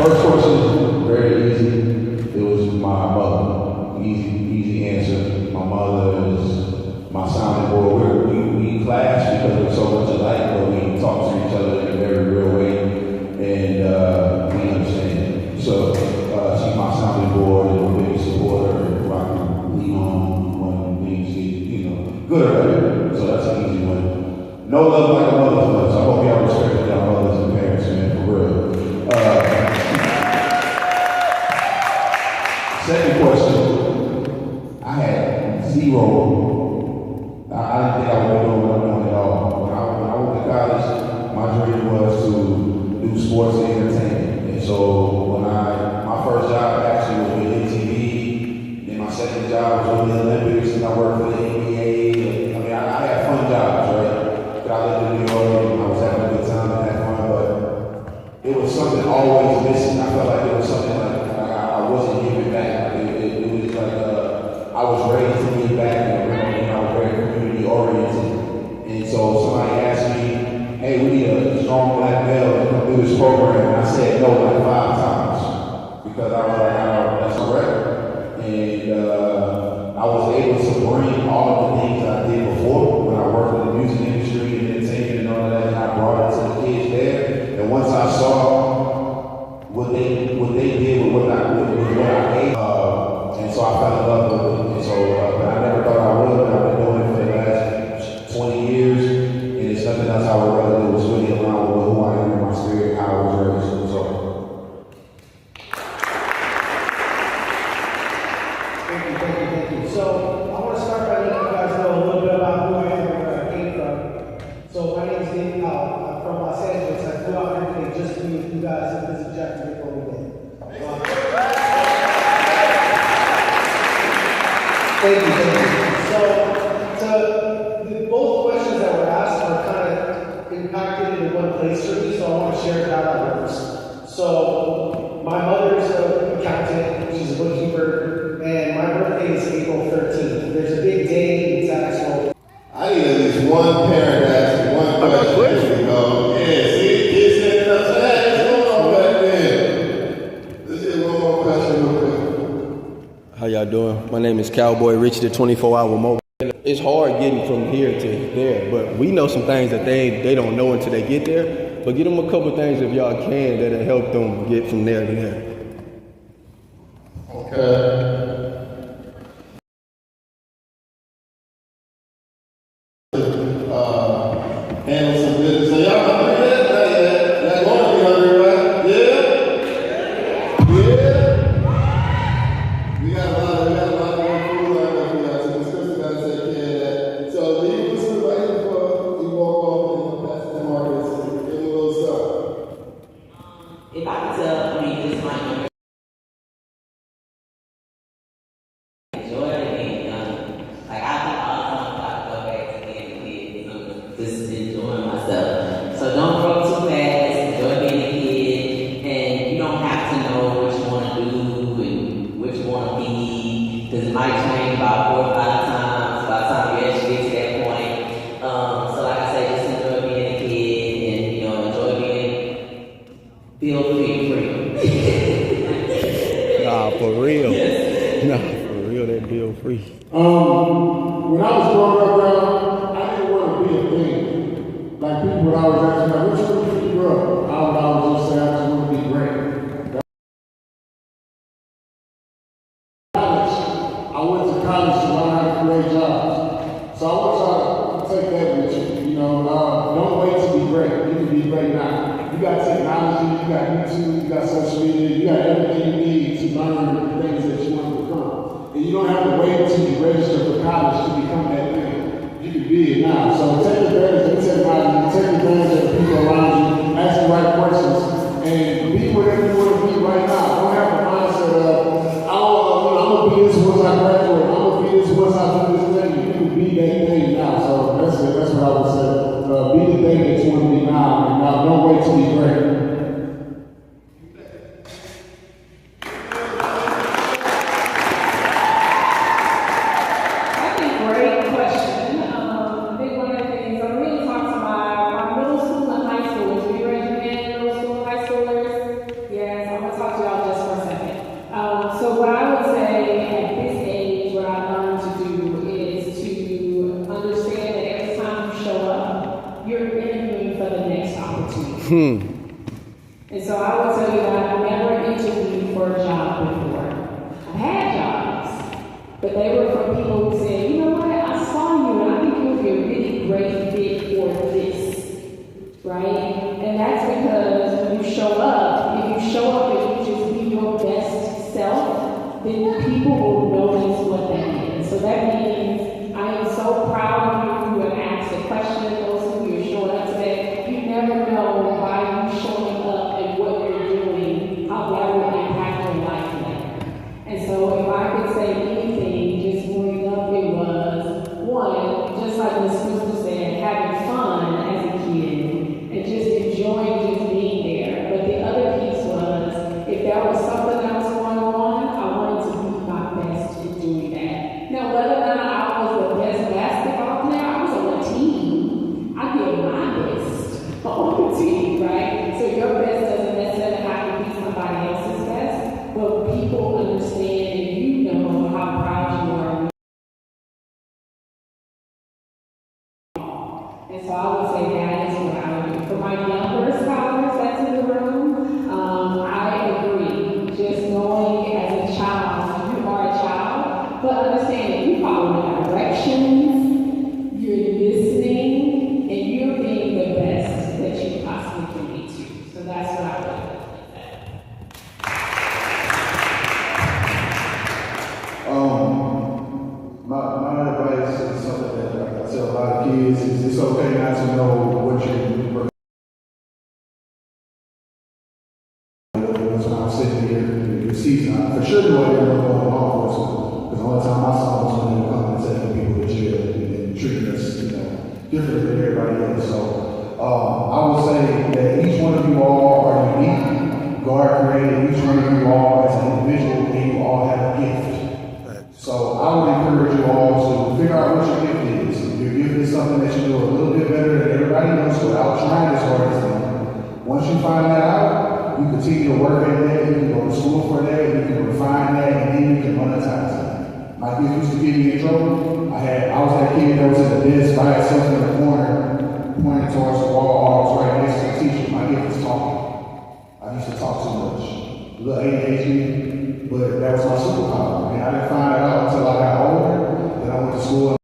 First question, very easy. It was my mother. Easy answer. My mother is my sounding board. We clash because we're so much alike, but we talk to each other in a very real way, and we understand. So she's my sounding board and a big supporter, and I can lean on when things get, good or bad. So that's an easy one. No love like a mother's love. So I hope y'all respect y'all mothers and parents, man, for real. Second question, I had zero. I didn't think I would be doing what I'm doing at all. When I went to college, my dream was to do sports and entertainment. And so when my first job actually was with MTV, then my second job was with the Olympics, and I worked for the NBA. I mean, I had fun jobs, right? But I lived in New York, and I was having a good time and had fun, but it was something always missing. I felt like it was something like I wasn't giving back. It was like I was raised to give back, and I was very community oriented. And so somebody asked me, "Hey, we need a strong black male to come do this program," and I said no like 5 times because I was like, "Oh, that's correct." And I was able to bring all of the things I did before when I worked in the music industry and entertainment and all of that, and I brought it to the kids there. And once I saw what they did with what I gave, and so I fell in love with it. And so, but I never thought I would. But I've been doing it for the last 20 years, and it's nothing else I would rather do. It's really aligned with who I am in my spirit, how I was raised. So. Thank you. So I want to start by letting you guys know a little bit about who I am and where I came from. So my name is David Powell. I'm from Los Angeles. I flew out here today just to be with you guys and visit Jacksonville over there. Thank you. So, both questions that were asked are kind of impacted in one place for me, so I want to share how that works. So, my mother is an accountant, she's a bookkeeper, and my birthday is April 13th. There's a big day in tax world. I need at least one parent to ask me one question. See, kids standing up, say, "Hey, what's going on back there?" Let's get one more question real quick. How y'all doing? My name is Cowboy Richie, the 24-hour mobile. It's hard getting from here to there, but we know some things that they don't know until they get there. But get them a couple things if y'all can that'll help them get from there to there. Okay. Handle some business. So y'all hungry yet? Not yet. Y'all going to be hungry, right? Yeah? We got a lot of food lined up for y'all, so Miss Kristen got to take care of that. So do you listen right here before you walk off and pass the markets and give them a little stuff? If I could tell, this might enjoy it being young. Like I think all the time I go back to being a kid, just enjoying myself. So don't grow too fast, enjoy being a kid, and you don't have to know what you want to do and what you want to be, because it might change about 4 or 5 times by the time you actually get to that point. So like I said, just enjoy being a kid and enjoy feel free. Nah, for real. Yes. Nah, for real, that bill free. When I was growing up, bro, I didn't want to be a thing. Like people would always ask me, like, what you want to be grow up? I would always just say, I just want to be great. I went to college to learn how to create jobs. So I want y'all to take that with you. Don't wait to be great. You can be great now. You got technology, you got YouTube, you got social media, you got everything you need to learn the things that you want to become. And you don't have to wait until you register for college to become that thing. You can be it now. So take advantage of technology, take advantage of the people around you, ask the right questions, and be whatever you want to be right now. Don't have the mindset of, I'm going to be this once I graduate, I'm going to be this once I do this thing. You can be that thing now. So that's it. That's what I would say. Be the thing that you want to be now, and now don't wait to be great. That's a great question. I think one of the things I really talk to my middle school and high schoolers. We recommend middle school and high schoolers I will tell you that I've never interviewed for a job before. I've had jobs, but they were from people who said, you know what, I saw you and I think you would be a really great fit for this, right? And that's because when you show up, if you show up and you just be your best self, then people will notice what that is. So that means I am so proud of you and ask a question of those who you're showing up today. You never know why you're showing up and what you're doing, how that will impact your life later. And so if I could say anything, just growing up, it was, one, just like Ms. Crystal said, having fun as a kid and just enjoying just being there. But the other piece was, if there was something else going on, I wanted to be my best in doing that. Now, whether or not I was the best basketball player, I was on a team. I did my best on the team, right? So your best doesn't necessarily have to be somebody else's best, but people understand and you know how proud you are. And so I would say that is what I would do. For my younger scholars that's in the room, I agree. Just knowing as a child, you are a child, but understand that you follow the directions, you're listening, and you're being the best that you possibly can be too. So that's what I would do. My advice is something that I tell a lot of kids is it's okay not to know what you're when I was sitting here in the season. For sure you want to go on law enforcement. Because the only time I saw was when they were coming and taking people to jail and treating us, different than everybody else. So I would say that each one of you all are unique. God created each one of you all as an individual and you all have a gift. So I would encourage you all to figure out what your gift is. If your gift is something that you do a little bit better than everybody else without trying as hard as them. Once you find that out, you continue to work at that, you can go to school for that, you can refine that, and then you can monetize it. My gift used to get me in trouble. I was that kid that was in the desk by itself in the corner, pointing towards the wall, I was right next to the teacher. My gift was talking. I used to talk too much. A little ADHD, but that was my superpower. And I didn't find that out until I got older. Then I went to school.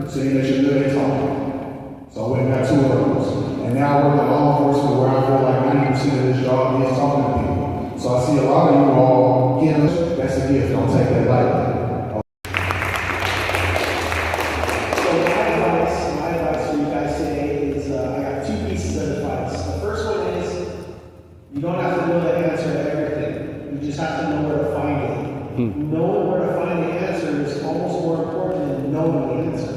Saying that you're good at talking. So I went and got 2 of those. And now I work in law enforcement where I feel like 90% of this job is talking to people. So I see a lot of you all get us. That's a gift. Don't take that lightly. So my advice for you guys today is I got 2 pieces of advice. The first one is you don't have to know the answer to everything. You just have to know where to find it. Knowing where to find the answer is almost more important than knowing the answer.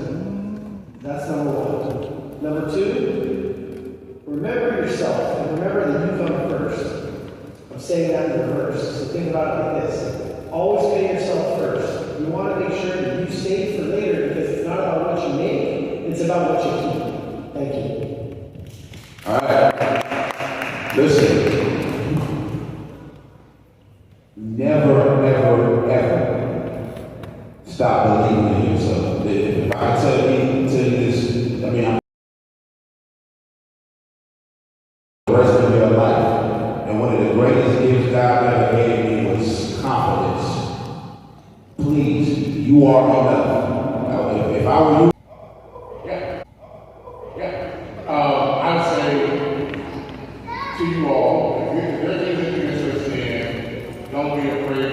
That's number 1. Number 2, remember yourself and remember that you come first. I'm saying that in reverse. So think about it like this. Always pay yourself first. You want to make sure that you save for later because it's not about what you make, it's about what you keep. Thank you. All right. Listen. Never, ever, ever stop believing in yourself. If I tell you this, I'm the rest of your life. And one of the greatest gifts God ever gave me was confidence. Please, you are enough. Now, if I were you, I would say to you all, if there are things that you're interested in, don't be afraid